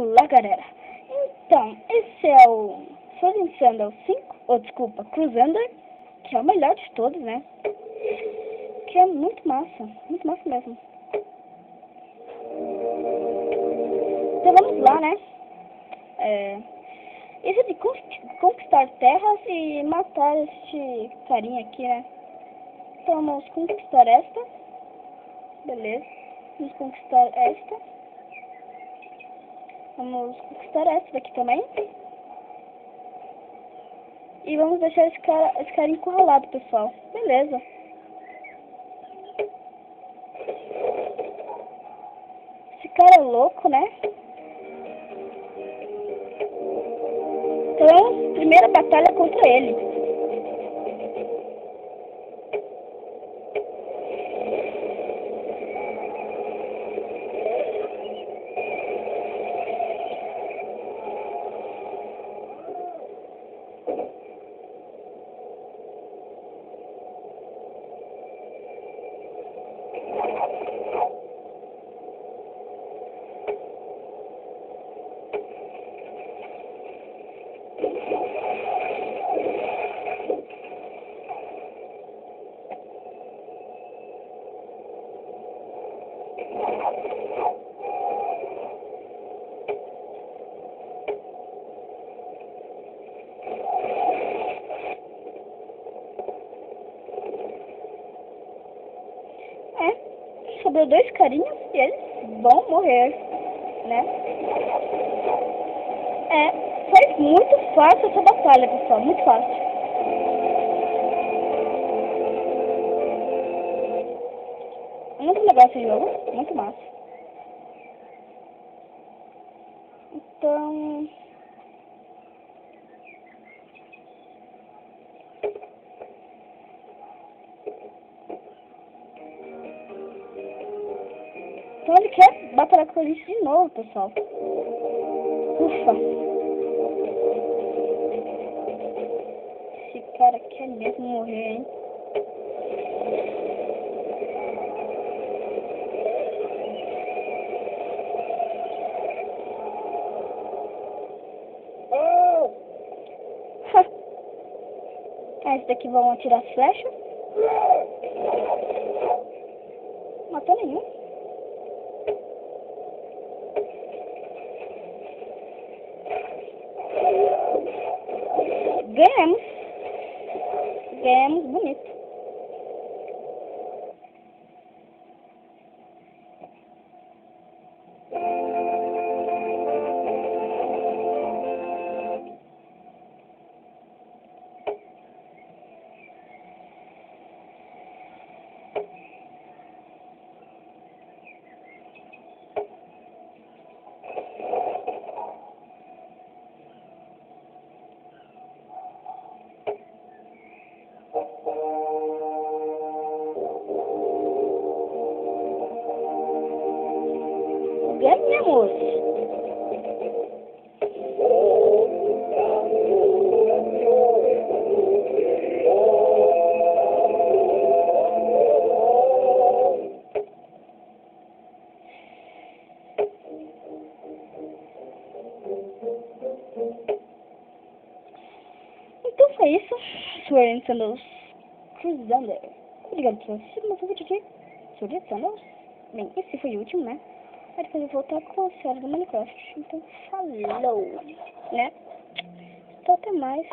Olá, galera. Então, esse é o Sword Sandal 5, ou desculpa, Crusader, que é o melhor de todos, né? Que é muito massa mesmo. Então vamos lá, né? Isso é de conquistar terras e matar este carinha aqui, né? Então vamos conquistar esta. Beleza. Vamos conquistar esta. Vamos conquistar essa daqui também. E vamos deixar esse cara encurralado, pessoal. Beleza. Esse cara é louco, né? Então, primeira batalha contra ele. Sobrou dois carinhos e eles vão morrer, né? Foi muito fácil essa batalha, pessoal, muito fácil. Muito legal esse jogo, muito massa. Então... Então ele quer batalhar com a gente de novo, pessoal. Ufa. Esse cara quer mesmo morrer, hein? Esse daqui vão atirar flechas. Matou nenhum. Ganhamos. Ganhamos bonito. Ganhamos! Então foi isso. Sword Sandals Crusader. Obrigado por assistir mais um vídeo aqui. Sword Sandals. Bem, esse foi o último, né? Aí depois eu vou voltar com a série do Minecraft. Então, falou, né? Então, até mais.